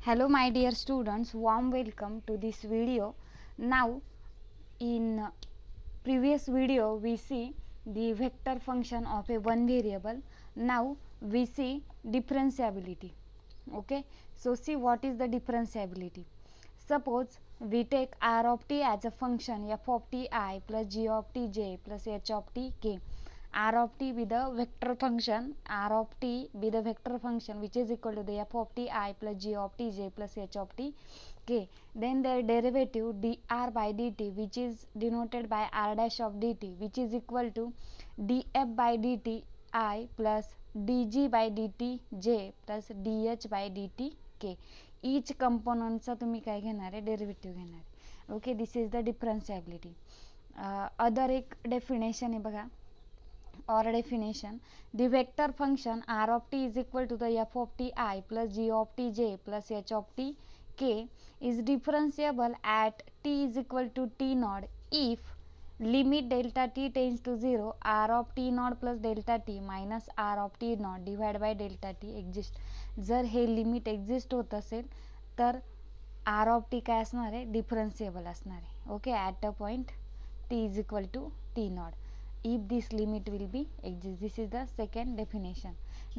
Hello my dear students, warm welcome to this video. Now in previous video we see the vector function of a one variable. Now we see differentiability. Okay, so see what is the differentiability. Suppose we take r of t as a function f of t I plus g of t j plus h of t k. R of t be the vector function, r of t be the vector function which is equal to the f of t I plus g of t j plus h of t k. Then their derivative dr by dt which is denoted by r dash of dt which is equal to df by dt I plus dg by dt j plus dh by dt k. Each component चा तुम्ही काय घेणार आहे, derivative घेणार आहे. Okay, this is the differentiability. Other एक definition आहे बघा, or definition. The vector function r of t is equal to the f of t I plus g of t j plus h of t k is differentiable at t is equal to t naught if limit delta t tends to 0 r of t naught plus delta t minus r of t naught divided by delta t exist. जर हे limit exist होत असेल तर r of t काय असणार आहे, डिफरन्शिएबल असणार आहे. Okay, at a point t is equal to t naught if this limit will be exist. This is the second definition.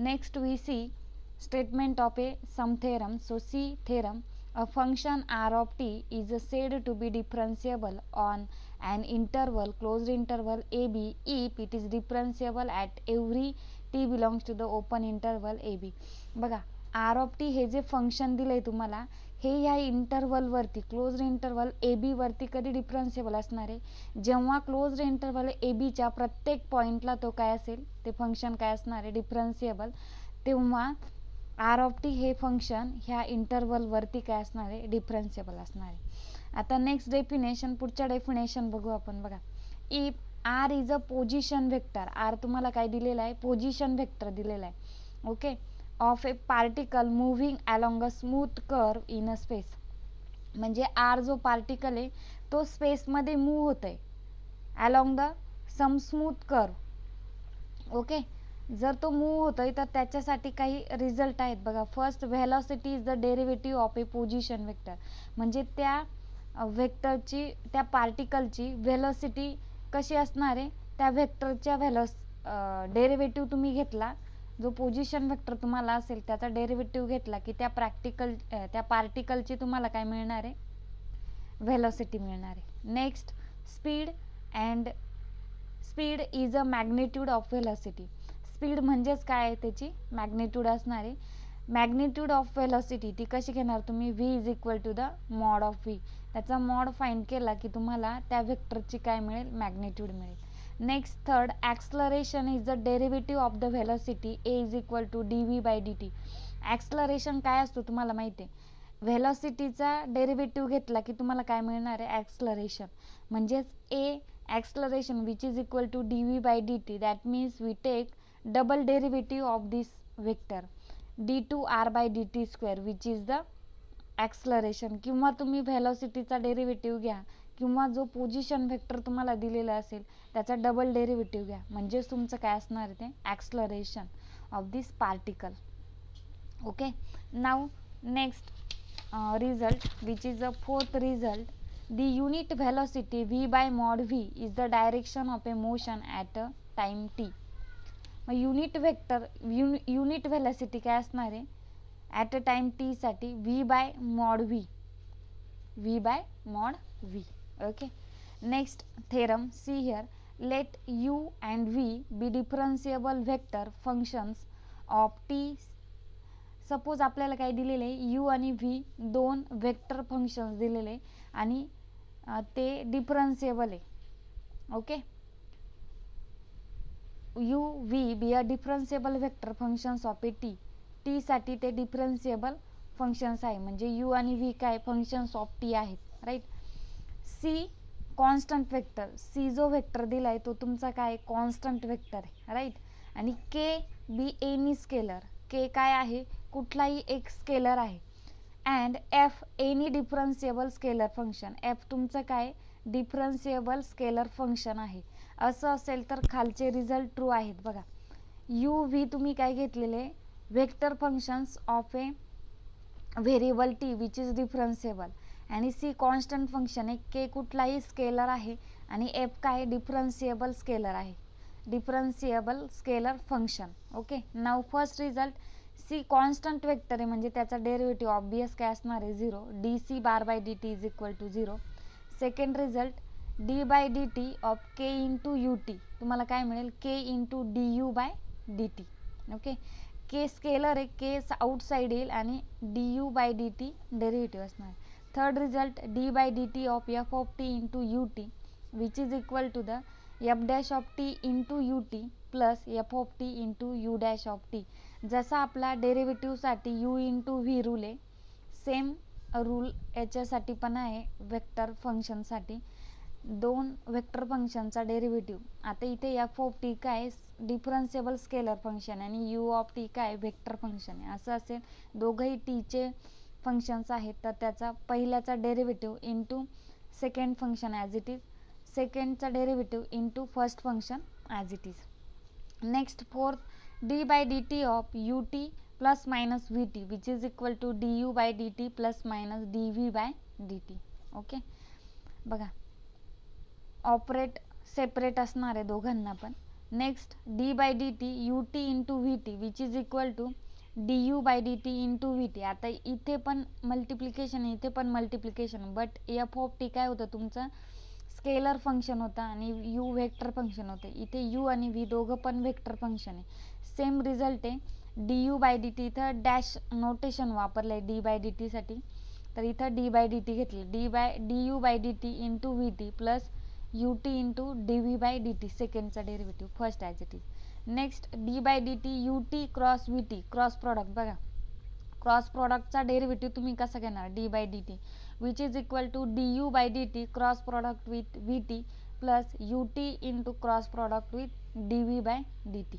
Next we see statement of a sum theorem. So see theorem, a function r of t is said to be differentiable on an interval closed interval ab if it is differentiable at every t belongs to the open interval ab. बघा, r of t हे जे function दिलंय तुम्हाला, हे ह्या interval वरती, closed interval A B वरती कधी डिफरन्शिएबल असणार आहे, जेव्हा क्लोज्ड इंटरवल ए बी च्या प्रत्येक पॉइंटला तो काय असेल, ते फंक्शन काय असणार आहे, डिफरन्शिएबल, तेव्हा आर ऑफ टी हे फंक्शन ह्या इंटरवल वरती काय असणार आहे, डिफरन्शिएबल असणार आहे. आता नेक्स्ट डेफिनेशन, पुढच्या डेफिनेशन बघू आपण. बघा, if r is a position vector, r तुम्हाला काय दिलेला आहे, पोझिशन वेक्टर दिलेला आहे. Okay, of a particle moving along a smooth curve in a space. म्हणजे आर जो पार्टिकल आहे तो स्पेसमध्ये मूव्ह होत आहे along the some smooth curve. Okay, जर तो मूव्ह होतोय तर त्याच्यासाठी काही रिझल्ट आहेत बघा. First, velocity is the derivative of A position vector. म्हणजे त्या वेक्टरची, त्या पार्टिकलची व्हेलॉसिटी कशी असणार आहे, त्या वेक्टरच्या डेरिव्हेटिव्ह तुम्ही घेतला, जो पोझिशन वेक्टर तुम्हाला असेल त्याचा डेरिव्हेटिव्ह घेतला की त्या पार्टिकलची तुम्हाला काय मिळणार आहे, व्हेलॉसिटी मिळणार आहे. Next, speed is a magnitude of velocity. Speed म्हणजेच काय आहे, त्याची मॅग्निट्यूड असणार आहे. मॅग्निट्यूड ऑफ व्हेलॉसिटी ती कशी घेणार तुम्ही, v is equal to the mod of v. त्याचा मॉड फाइंड केला की तुम्हाला त्या वेक्टरची काय मिळेल, मॅग्निट्यूड मिळेल. Next, third, acceleration is the derivative of the velocity a is equal to dv by dt. Acceleration काय असतो तुम्हाला माहिती आहे, व्हेलॉसिटीचा डेरिव्हेटिव्ह घेतला की तुम्हाला काय मिळणार आहे, ॲक्सलरेशन. म्हणजेच a acceleration which is equal to dv by dt, that means we take double derivative of this vector d2r by dt square which is the acceleration. किंवा तुम्ही व्हेलॉसिटीचा डेरिव्हेटिव्ह घ्या किंवा जो पोझिशन वेक्टर तुम्हाला दिलेला असेल त्याचा डबल डेरिव्हेटिव्ह घ्या, म्हणजेच तुमचं काय असणार आहे, ते acceleration of this particle. Okay, now next result which is the fourth result. The unit velocity v by mod v is the direction of a motion at a time t. Unit vector, unit velocity काय असणार आहे at a time t साठी, v by mod v, v by mod v. Okay, next theorem, see here, let u and v be differentiable vector functions of t. Suppose आपल्याला काय दिलेले आहे, u आणि v दोन वेक्टर फंक्शन्स दिलेले आणि ते डिफरन्शिएबल आहे. Okay, u v be a differentiable vector functions of a t. T साठी ते डिफरन्शिएबल फंक्शन्स आहे, म्हणजे u आणि v काय फंक्शन्स ऑफ टी आहेत, right. C constant vector, c जो वेक्टर दिलाय तो तुमचा काय कॉन्स्टंट वेक्टर आहे, राईट. आणि के बी एनी स्केलर, के काय आहे, कुठलाही एक स्केलर आहे. And f any differentiable scalar function, f तुमचं काय डिफरन्शिएबल स्केलर फंक्शन आहे. असं असेल तर खालचे रिझल्ट ट्रू आहेत. बघा, यू व्ही तुम्ही काय घेतलेले, vector functions of a variable t which is differentiable, आणि सी कॉन्स्टंट फंक्शन आहे, के कुठलाही स्केलर आहे आणि एफ काय डिफरन्शिएबल स्केलर आहे, differentiable scalar function. Okay, now first result c constant vector आहे म्हणजे त्याचा डेरिव्हेटिव्ह ऑब्वियस काय असणार आहे 0, d c bar by d t is equal to 0. Second result d by d t of k into u t, तुम्हाला काय मिळेल k into d u by d t. Okay, k scalar आहे, k outside येईल आणि d u by d t derivative असणार. Third result d by d t of f of t into u t which is equal to the f dash of t into u t plus f of t into u dash of t. जसा आपला डेरिव्हेटिव्हसाठी u into v rule आहे, same rule याच्यासाठी पण आहे vector फंक्शनसाठी. दोन vector फंक्शनचा डेरिव्हेटिव्ह, आता इथे एफ ऑफ टी काय डिफरन्शिएबल स्केलर फंक्शन आणि यू ऑफ टी काय वेक्टर फंक्शन आहे असं असेल. दोघंही टीचे फंक्शन्स आहेत तर त्याचा पहिल्याचा derivative into second function as it is, सेकंडचा derivative into first function as it is. Next fourth d by d t of u t plus minus v t which is equal to d u by d t plus minus d v by d t. Okay, बघा operate separate असणार आहे दोघांना पण. Next d by d t u t into v t which is equal to d u by d t into v t. आता इथे पण multiplication इथे पण multiplication, but f of t काय होतं तुमचं स्केलर फंक्शन होतं आणि यू व्हेक्टर फंक्शन होते. इथे यू आणि व्ही दोघं पण व्हेक्टर फंक्शन आहे. सेम रिझल्ट आहे d u by d t, इथं डॅश नोटेशन वापरलं आहे डी बाय डी टीसाठी, तर इथं डी बाय डी टी घेतलं, d u by d t into v t plus u t into d v by d t सेकंडचा derivative first as it is. Next d by d t u t cross v t, cross product बघा, cross प्रॉडक्टचा derivative तुम्ही कसा घेणार d by d t which is equal to d u by d t cross product with v t plus u t into cross product with d v by d t.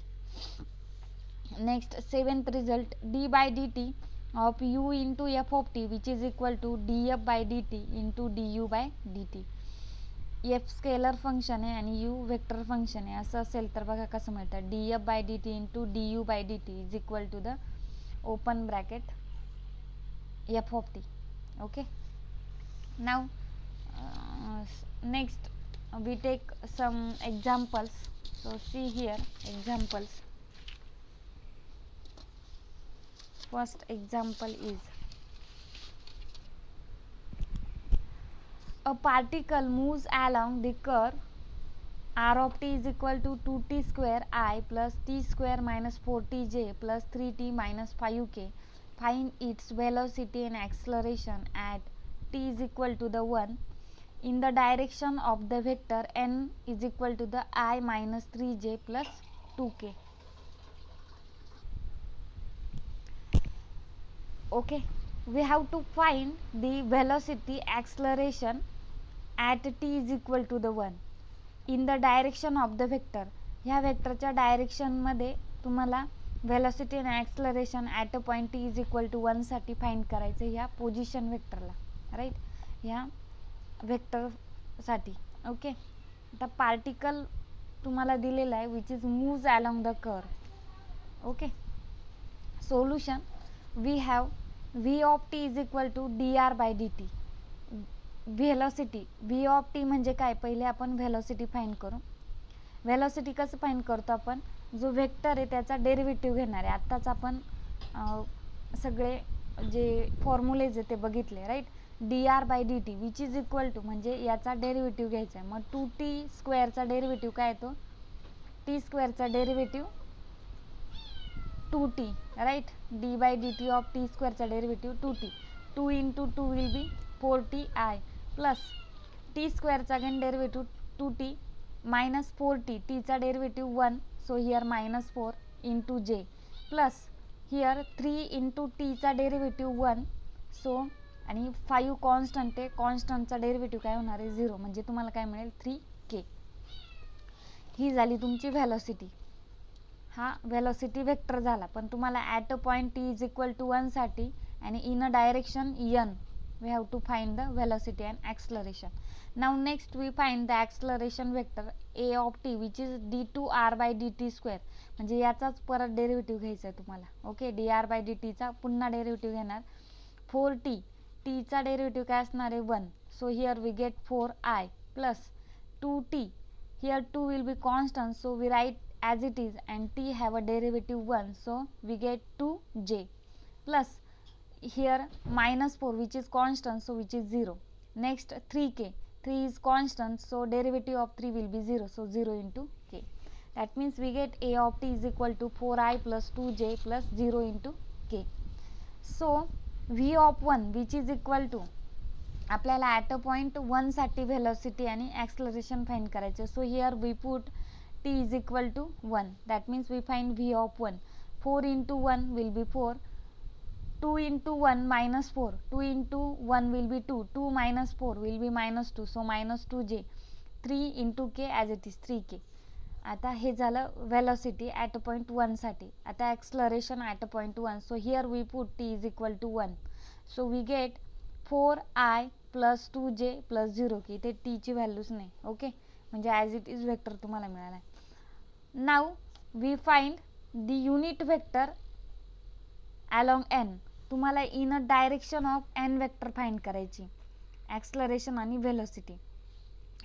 Next seventh result d by d t of u into f of t which is equal to d f by d t into d u by d t. F scalar function आहे आणि you vector function आहे असं असेल तर बघा कसं मिळतं d f by d t into d u by d t is equal to the open bracket f of t. Okay, now next we take some examples. So see here examples. First example is a particle moves along the curve r of t is equal to 2t square I plus t square minus 4tj plus 3t minus 5k. Find its velocity and acceleration at t is equal to the 1 in the direction of the vector n is equal to the I minus 3j plus 2k. Okay, we have to find the velocity acceleration at t is equal to the 1 in the direction of the vector. ह्या वेक्टरच्या direction मध्ये तुम्हाला velocity and acceleration at a point t is equal to 1 साठी find करायचं ह्या position वेक्टरला, right, ह्या vector साठी. ओके, आता पार्टिकल तुम्हाला दिलेला आहे which is moves along the curve. Okay, solution we have v of t is equal to d r by d t. Velocity v of t म्हणजे काय, पहिले आपण व्हेलॉसिटी फाइंड करू. व्हेलॉसिटी कसं फाइंड करतो आपण, जो वेक्टर आहे त्याचा डेरिव्हेटिव्ह घेणार आहे. आत्ताच आपण सगळे जे फॉर्म्युलेज आहे ते बघितले, right. D r by d t which is equal to म्हणजे याचा डेरिव्हेटिव्ह घ्यायचा आहे. मग 2t स्क्वेअरचा डेरिव्हेटिव्ह काय येतो, टी स्क्वेअरचा derivative 2t, right. D by d t of t स्क्वेअरचा derivative 2t, 2 into 2 will be 4t I plus t स्क्वेअरचा again derivative 2t minus 4t, टीचा derivative 1 so here minus 4 into j plus here 3 into टीचा derivative 1 so आणि 5 constant आहे, कॉन्स्टंटचा derivative काय होणार आहे 0 म्हणजे तुम्हाला काय मिळेल 3k. ही झाली तुमची व्हेलॉसिटी. हा व्हेलॉसिटी वेक्टर झाला, पण तुम्हाला at a point t is equal to 1 साठी आणि in a direction n we have to find the velocity and acceleration. Now next we find the acceleration vector a of t which is d2r by dt square. म्हणजे याचाच परत derivative घ्यायचा आहे तुम्हाला. Okay, dr by dt चा पुन्हा derivative घेणार 4t, t चा डेरिव्हेटिव्ह काय असणार आहे 1, so here we get 4i plus 2t, here 2 will be constant, so we write as it is, and t have a derivative 1, so we get 2j plus here minus 4 which is constant, so which is 0. Next 3k, 3 is constant, so derivative of 3 will be 0, so 0 into k. That means we get a of t is equal to 4i plus 2j plus 0 into k. So v of 1 which is equal to, आपल्याला at a point 1 साठी velocity आणि acceleration find करायचे. So here we put t is equal to 1. That means we find v of 1. 4 into 1 will be 4. 2 into 1 minus 4. 2 into 1 will be 2. 2 minus 4 will be minus 2. So minus 2j. 3 into k as it is 3k. आता हे झालं velocity at a point 1 साठी. आता acceleration at a point 1. So here we put t is equal to 1. So we get 4i plus 2j plus 0 की इथे t ची व्हॅल्यूच नाही. Okay, म्हणजे ॲज इट इज वेक्टर तुम्हाला मिळाला आहे. Now we find the unit vector along n. तुम्हाला in a direction of n vector find करायची, ॲक्सलरेशन आणि velocity.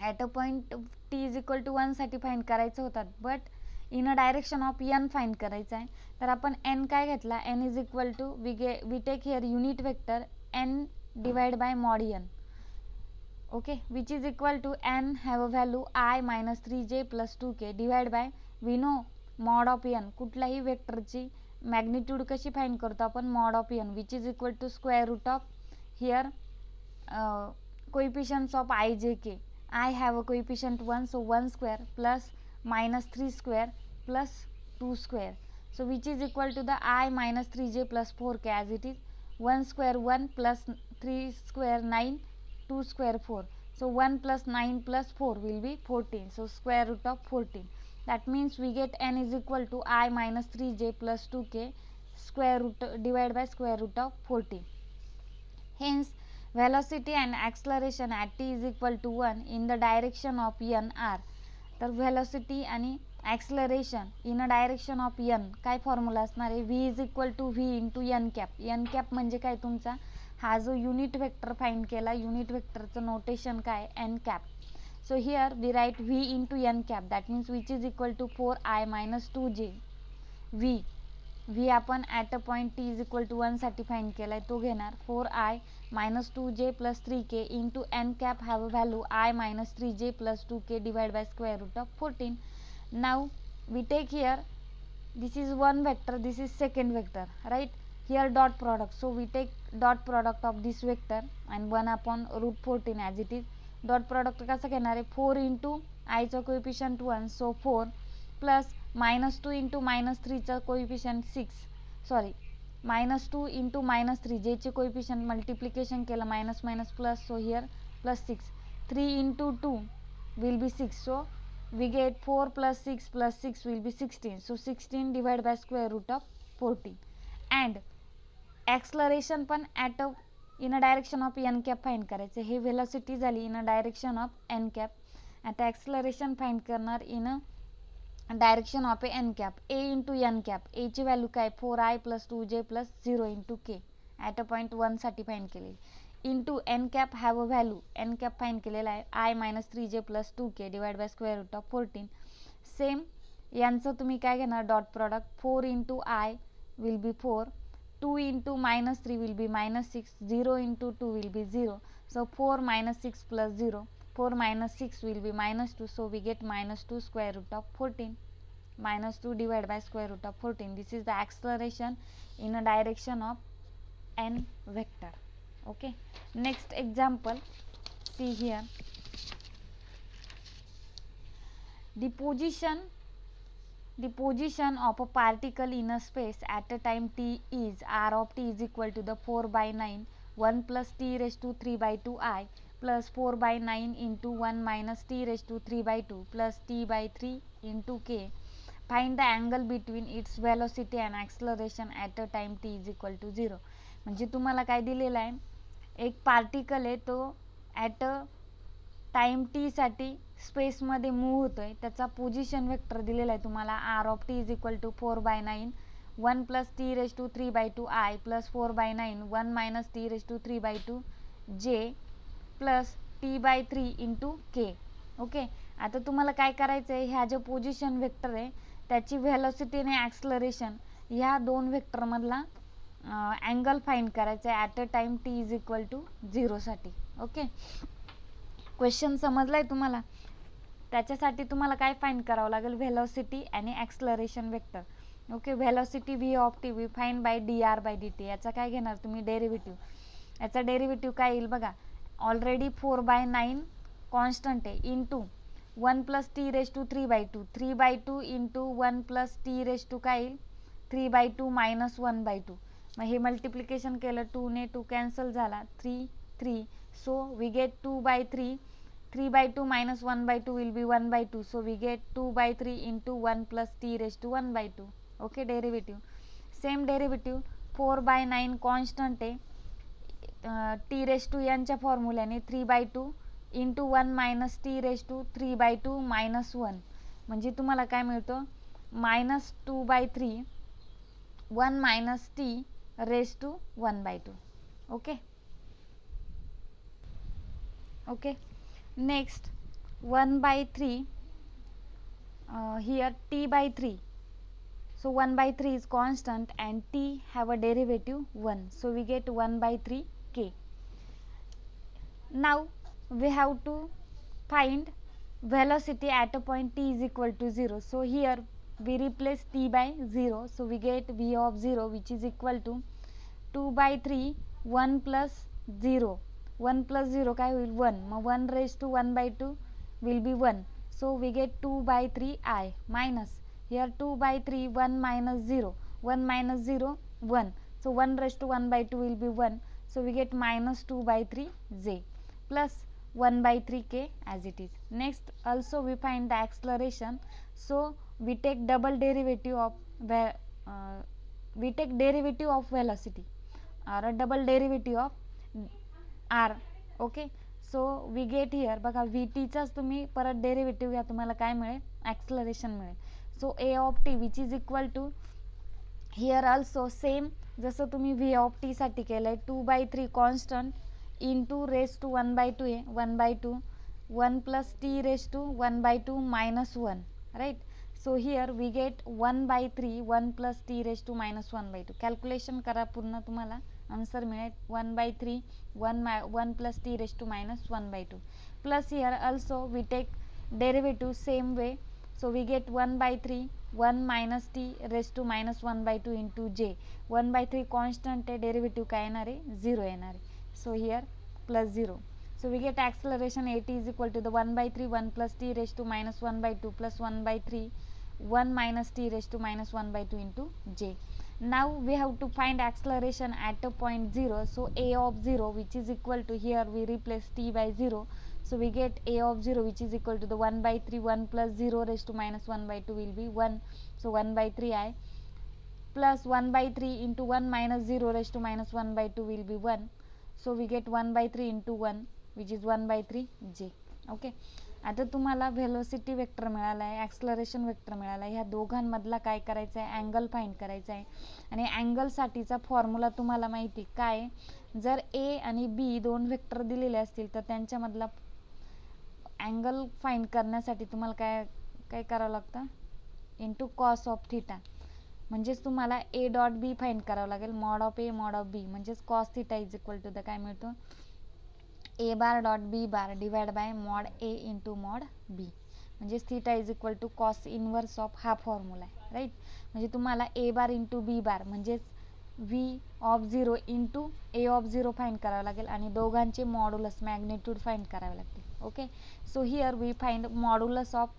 At a point t is equal to 1 साठी फाइंड करायचं होतात, but in a direction of n find करायचं आहे. तर आपण n काय घेतला, n is equal to we take here unit vector n divide by mod n. Okay, which is equal to n have a value i minus 3j plus 2k divide by we know mod of n. कुठल्याही वेक्टरची magnitude कशी find करतो आपण, mod of n, which is equal to square root of here coefficients of i j k. I have a coefficient 1, so 1 square plus minus 3 square plus 2 square. So which is equal to the I minus 3j plus 4k as it is. 1 square 1 plus 3 square 9, 2 square 4. So 1 plus 9 plus 4 will be 14. So square root of 14. That means we get n is equal to I minus 3j plus 2k square root divided by square root of 14. Hence velocity and acceleration at t is equal to 1 in the direction of n r. तर velocity आणि acceleration in a direction of n काय formula असणार आहे, v is equal to v into n cap. n cap म्हणजे काय, तुमचा हा जो युनिट वेक्टर फाइंड केला, युनिट वेक्टरचं नोटेशन काय, n cap. So here we write v into n cap, that means which is equal to 4i minus 2j. v आपण at a point t is equal to 1 साठी find केलाय, तो घेणार 4i minus 2j plus 3k into n cap have a value I minus 3j plus 2k divided by square root of 14. Now we take here, this is one vector, this is second vector, right? Here dot product, so we take dot product of this vector and 1 upon root 14 as it is. Dot product कसं घेणार आहे, 4 into I चा coefficient 1, so 4 plus minus 2 into minus 3 चा coefficient 6, sorry minus 2 into minus 3, j चे coefficient multiplication केलं, minus minus plus, so here plus 6. 3 into 2 will be 6, so we get 4 plus 6 will be 16, so 16 divided by square root of 14. And acceleration पण at a in a direction of n cap find करायचं. हे velocity झाली in a direction of n cap. आता acceleration find करणार in a direction of n cap. a into n cap, a ची value काय, 4i plus 2j plus 0 into k at a point 1 साठी find केलेली. Into n cap have a value, n cap find केलेला आहे i minus 3j plus 2k divide by square root of 14. Same यांचं तुम्ही काय घेणार, dot product. 4 into i will be 4, 2 into minus 3 will be minus 6, 0 into 2 will be 0, so 4 minus 6 plus 0, 4 minus 6 will be minus 2, so we get minus 2 square root of 14. Minus 2 divided by square root of 14. This is the acceleration in a direction of n vector. Okay, next example, see here, the position of a particle in a space at a time t is r of t is equal to the 4 by 9 1 plus t raised to 3 by 2 I plus 4 by 9 into 1 minus t raised to 3 by 2 plus t by 3 into k. Find the angle between its velocity and acceleration at a time t is equal to 0. म्हणजे तुम्हाला काय दिलेलं आहे, एक particle आहे, तो at a time T साठी स्पेसमध्ये मूव्ह होतोय, त्याचा पोझिशन वेक्टर दिलेला आहे तुम्हाला r of t is equal to 4 by 9 1 plus t raised to 3 by 2 I plus 4 by 9 1 minus t raised to 3 by 2 j plus t by 3 into k. Okay, आता तुम्हाला काय करायचं आहे, ह्या ज्या पोझिशन वेक्टर आहे त्याची व्हेलॉसिटी आणि ॲक्सलरेशन ह्या दोन वेक्टर मधला अँगल फाइंड करायचा आहे at a time t is equal to 0 साठी. ओके, क्वेश्चन समजलाय तुम्हाला? त्याच्यासाठी तुम्हाला काय फाइंड करावं लागेल, व्हेलॉसिटी आणि acceleration vector. Okay, velocity v of t we find by dr by dt. याचा काय घेणार तुम्ही, डेरिव्हेटिव्ह. याचा डेरिव्हेटिव्ह काय येईल बघा, ऑलरेडी 4/9 कॉन्स्टंट आहे into 1 plus t raise to 3/2 3/2 into 1 plus t raise to काय येईल 3/2 मायनस 1/2. मग हे मल्टिप्लिकेशन केलं 2 ने 2 कॅन्सल झाला 3 3. So we get 2/3. 3/2 minus 1/2 will be 1/2. So we get 2/3 into 1 plus t raised to 1/2. Okay, derivative. Same derivative 4/9 constant आहे t raised to यांच्या फॉर्म्युल्याने 3/2 into 1 minus t raised to 3/2 minus 1. म्हणजे तुम्हाला काय मिळतं, minus 2/3 1 minus t raised to 1/2. Okay. Okay. Next 1/3 here t by 3. So 1/3 is constant and t have a derivative 1. So we get 1/3 k. Now we have to find velocity at a point t is equal to 0. So here we replace t by 0. So we get v of 0 which is equal to 2/3 1 plus 0. 1 plus 0 काय होईल 1. मग 1 raised to 1/2 will be 1. So we get 2/3 I minus here 2/3 1 minus 0. 1 minus 0 1. So 1 raised to 1/2 will be 1. So we get minus 2/3 j plus 1/3 k as it is. Next also we find the acceleration. So we take double derivative of we take derivative of velocity or a double derivative of r. Okay, so we get here बघा vt चाच तुम्ही परत derivative घ्या, तुम्हाला काय मिळेल, acceleration मिळेल. So a of t which is equal to here also same जसं तुम्ही v ऑफ टी साठी केलंय 2/3 कॉन्स्टंट इंटू रेस टू 1/2 आहे 1/2 1 plus t raise to 1/2 minus 1 right. So here we get 1/3 1 plus t raise to minus 1/2. Calculation करा पूर्ण, तुम्हाला answer मिळेल 1/3 1 plus t raised to minus 1/2. Plus here also we take derivative same way. So we get 1/3 1 minus t raised to minus 1/2 into j. 1/3 constant आहे, derivative काय येणार आहे 0 येणार आहे. So here plus 0. So we get acceleration at is equal to the 1/3 1 plus t raised to minus 1/2 plus 1/3 1 minus t raised to minus 1/2 into j. Now we have to find acceleration at a point 0. So a of 0 which is equal to, here we replace t by 0. So we get a of 0 which is equal to the 1/3 1 plus 0 raised to minus 1/2 will be 1. So 1/3 I plus 1/3 into 1 minus 0 raised to minus 1/2 will be 1. So we get 1/3 into 1 which is 1/3 j. Okay, आता तुम्हाला velocity vector मिळाला आहे, acceleration vector मिळाला आहे, ह्या दोघांमधला काय करायचं आहे, अँगल फाइंड करायचा आहे. आणि अँगलसाठीचा फॉर्म्युला तुम्हाला माहिती काय आहे, जर ए आणि बी दोन वेक्टर दिलेले असतील तर त्यांच्यामधला अँगल फाइंड करण्यासाठी तुम्हाला काय काय करावं लागतं, इंटू कॉस ऑफ थिटा. म्हणजेच तुम्हाला ए डॉट बी फाइंड करावं लागेल, mod of a mod of b म्हणजेच cos theta is equal to the काय मिळतो, a bar dot b bar divide by mod a into mod b. म्हणजे theta is equal to cos inverse of हा formula आहे right. म्हणजे तुम्हाला a bar into b bar म्हणजेच v of 0 into a of 0 find करावं लागेल आणि दोघांचे मॉड्युलस मॅग्निट्यूड फाइंड करावे लागतील. Okay, so here we find modulus of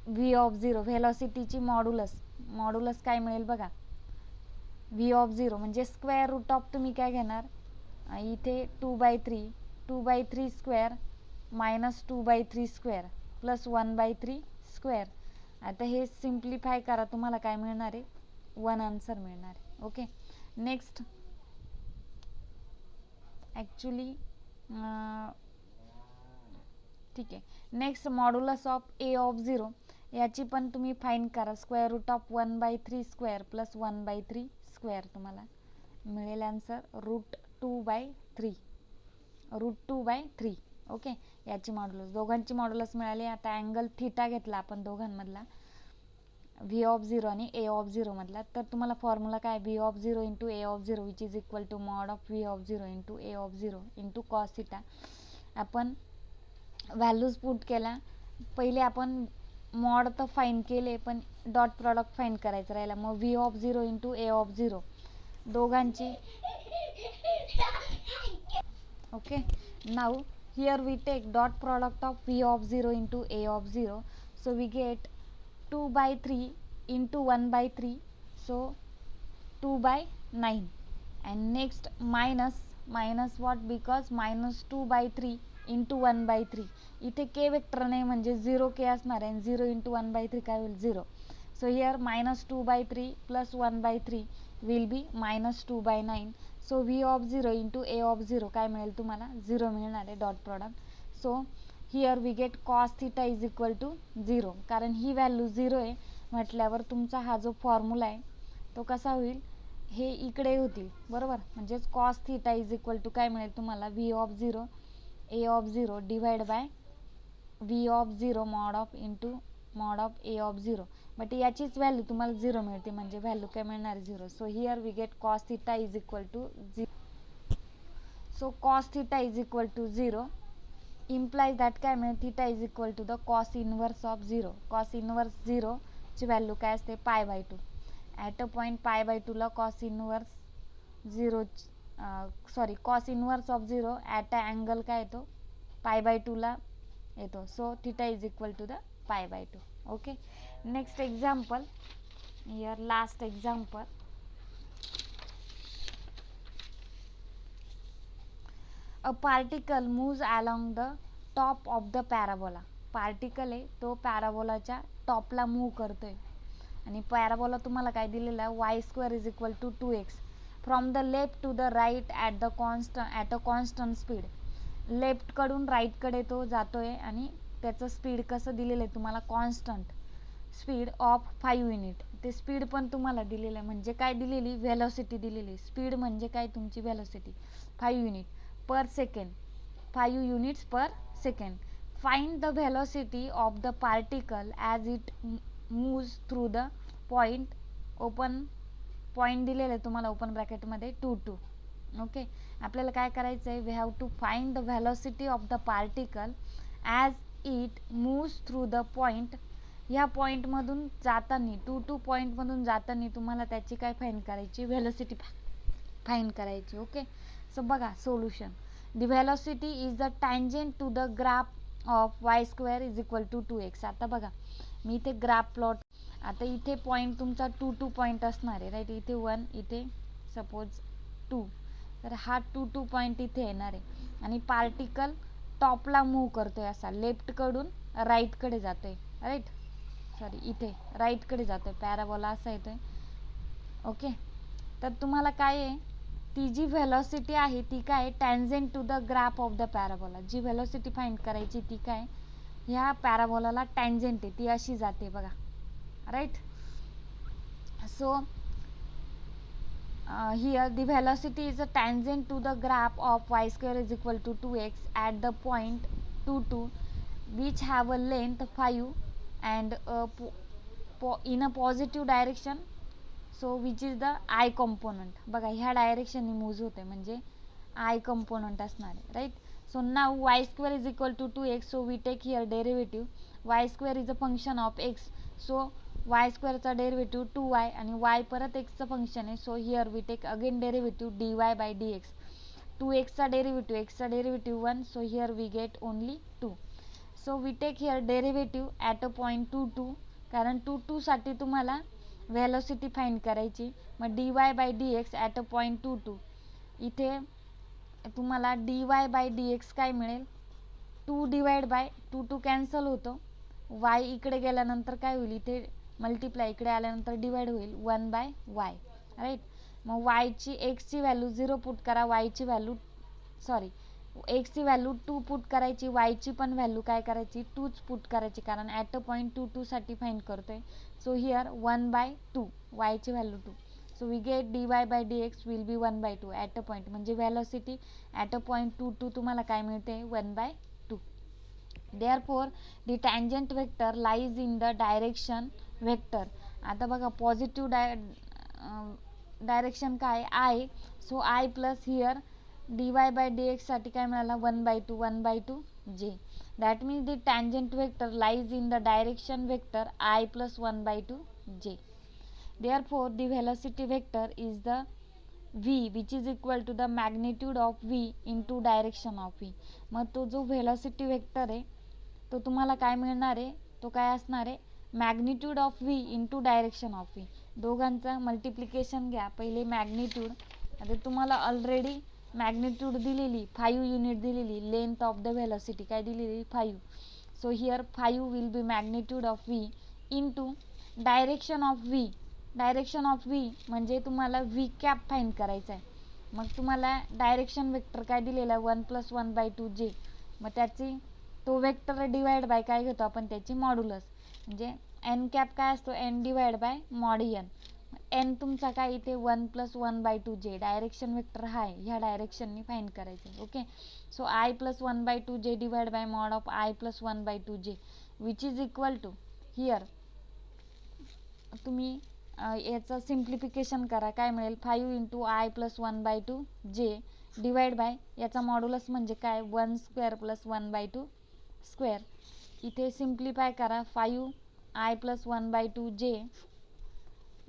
v of 0, व्हेलॉसिटीची मॉड्युलस काय मिळेल बघा, व्ही ऑफ 0 म्हणजे स्क्वेअर रूट ऑफ तुम्ही काय घेणार, इथे 2/3 square minus 2/3 square plus 1/3 square. आता हे सिम्प्लिफाय करा, तुम्हाला काय मिळणार आहे, 1 आन्सर मिळणार आहे. ओके, नेक्स्ट ॲक्च्युली ठीक आहे, next modulus of a of 0. याची पण तुम्ही फाईंड करा. Square root of 1/3 square plus 1/3 square तुम्हाला मिळेल आन्सर √2/3. ओके, याची मॉड्युलस, दोघांची मॉड्युलस मिळाली. आता अँगल थिटा घेतला आपण दोघांमधला, व्ही ऑफ 0 आणि ए ऑफ 0 मधला. तर तुम्हाला फॉर्म्युला काय, v of 0 into a of 0 which is equal to mod of v of 0 into a of 0 into cos theta. आपण व्हॅल्यूज पुट केला. पहिले आपण मॉड तर फाईंड केले, पण डॉट प्रॉडक्ट फाईंड करायचं राहिला. मग V of 0 into a of 0 दोघांची. Okay, now here we take dot product of v of 0 into a of 0, so we get 2/3 into 1/3, so 2/9. And next minus what, because minus 2/3 into 1/3. इथे k vector नाही म्हणजे 0k असणार आहे, 0 into 1/3 काय होईल 0. so here minus 2/3 plus 1/3 will be minus 2/9. So v of 0 into a of 0 काय मिळेल तुम्हाला 0 मिळणार आहे dot product. So here we get cos theta is equal to 0, कारण ही व्हॅल्यू 0 आहे म्हटल्यावर तुमचा हा जो फॉर्म्युला आहे तो कसा होईल, हे इकडे होतील बरोबर. म्हणजेच cos theta is equal to काय मिळेल तुम्हाला v of 0 a of 0 divide by v of 0 mod of into mod of a of 0. But याचीच व्हॅल्यू तुम्हाला 0 मिळते, म्हणजे व्हॅल्यू काय मिळणार 0. So here we get cos theta is equal to 0. So cos theta is equal to 0 implies that काय मिळेल, theta is equal to the cos inverse of 0. Cos inverse 0 ची value काय असते π/2. ॲट अ पॉईंट π/2 ला cos inverse 0 cos inverse of 0 at a angle काय येतो π/2 ला येतो. So theta is equal to the π/2. Okay, next example, here last example. A particle moves along the top of the parabola. Particle आहे तो पॅराबोलाच्या टॉपला move करतोय आणि parabola तुम्हाला काय दिलेला आहे, y² is equal to 2x from the left to the right at a constant speed. Left कडून right कडे तो जातोय आणि त्याचं स्पीड कसं दिलेलं आहे तुम्हाला, कॉन्स्टंट स्पीड ऑफ 5 युनिट. ते स्पीड पण तुम्हाला दिलेलं आहे, म्हणजे काय दिलेली, व्हेलॉसिटी दिलेली. स्पीड म्हणजे काय तुमची velocity 5 unit per second, 5 units per second. Find the velocity of the particle as it moves through the point, open point दिलेलं आहे तुम्हाला ओपन ब्रॅकेटमध्ये 2 2. ओके, आपल्याला काय करायचं आहे, we have to find the velocity of the particle as it moves through the point. ह्या पॉईंटमधून जाताना 2 2 पॉईंटमधून जाताना तुम्हाला त्याची काय फाइंड करायची, व्हेलॉसिटी फाइंड करायची. ओके, सो बघा solution. The velocity is the tangent to the graph of y² is equal to 2x. आता बघा मी इथे ग्राफ प्लॉट, आता इथे पॉईंट तुमचा 2 2 पॉईंट असणार आहे राईट. इथे 1, इथे सपोज 2, तर हा 2 2 पॉईंट इथे येणार आहे आणि पार्टिकल टॉपला मूव्ह करतोय, असा लेफ्टकडून राईटकडे जातोय राईट, सॉरी इथे राईटकडे जातोय, पॅराबोला असा येतोय. ओके, तर तुम्हाला काय आहे, ती जी व्हेलॉसिटी आहे ती काय, tangent to the graph of the parabola. जी व्हेलॉसिटी फाइंड करायची ती काय, ह्या पॅराबोलाला टॅन्जेंट आहे, ती अशी जाते बघा right. So here the velocity is a tangent to the graph of y² is equal to 2x at the point 2 2 which have a length 5 and in a positive direction, so which is the I component. बघा ह्या डायरेक्शनने move होते म्हणजे I component असणार आहे right. So now y² is equal to 2x, so we take here derivative. y² is a function of x, so y² चा derivative 2y आणि y परत x चं फंक्शन आहे. So here we take again derivative dy by dx. 2x चा derivative, x चा derivative 1, so here we get only 2. So we take here derivative at a point 2 2, कारण 2 2 साठी तुम्हाला velocity find करायची. मग dy by dx at a point 2 2, इथे तुम्हाला dy by dx काय मिळेल, 2 डिवाइड बाय 2 2 कॅन्सल होतो, y इकडे गेल्यानंतर काय होईल, इथे मल्टिप्लाय इकडे आल्यानंतर डिवाइड होईल 1 बाय y राईट. मग y ची x ची व्हॅल्यू 0 पुट करा, y ची व्हॅल्यू x ची व्हॅल्यू 2 पुट करायची, y ची पण व्हॅल्यू काय करायची 2च पुट करायची, कारण ॲट अ पॉईंट 2 2 साठी फाइंड करतोय. सो हिअर 1/2 y ची value 2. So we get dy by dx will be 1/2 at a point, म्हणजे व्हेलॉसिटी ॲट अ पॉईंट 2 2 तुम्हाला काय मिळते 1/2. Therefore the tangent vector lies in the direction vector. आता बघा positive direction काय I, so I plus here dy by dx साठी काय मिळाला 1/2 j. That means the tangent vector lies in the direction vector I plus 1/2 j. Therefore the velocity vector is the v which is equal to the magnitude of v into direction of v. मग तो जो velocity vector आहे तो तुम्हाला काय मिळणार आहे, तो काय असणार आहे magnitude of V into direction of V. दोघांचं मल्टिप्लिकेशन घ्या. पहिले मॅग्निट्यूड, आता तुम्हाला ऑलरेडी मॅग्निट्यूड दिलेली 5 युनिट दिलेली, लेंथ ऑफ द व्हेलॉसिटी काय दिलेली 5. So here 5 will be magnitude of V into direction of V. Direction of V म्हणजे तुम्हाला व्ही कॅप फाइंड करायचा आहे. मग तुम्हाला डायरेक्शन वेक्टर काय दिलेला आहे 1 + 1/2 j. मग त्याची तो वेक्टर डिवाइड बाय काय घेतो आपण त्याची मॉड्युलस, म्हणजे एन कॅप काय असतो n divide by mod n. N तुमचा काय इथे 1 + 1/2 j. डायरेक्शन वेक्टर हाय ह्या डायरेक्शननी फाइंड करायचं. Okay, so I + 1/2 j divide by mod of I + 1/2 j which is equal to here तुम्ही याचं सिम्प्लिफिकेशन करा, काय मिळेल 5 × I + 1/2 j डिवाइड बाय याचा मॉड्युलस म्हणजे काय 1² + 1/2 स्क्वेअर. इथे सिम्प्लिफाय करा 5 I + 1/2 j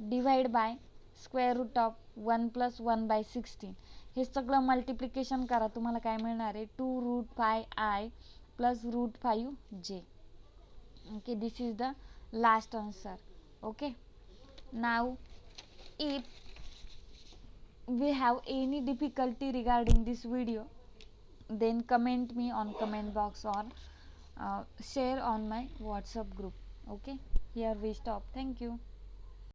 divide by square root of 1 + 1/16. हे सगळं मल्टिप्लिकेशन करा, तुम्हाला काय मिळणार आहे 2√5I + √5 j. okay, this is the last answer. okay, now if we have any difficulty regarding this video, then comment me on comment box or share on my WhatsApp group. okay, here we stop. Thank you.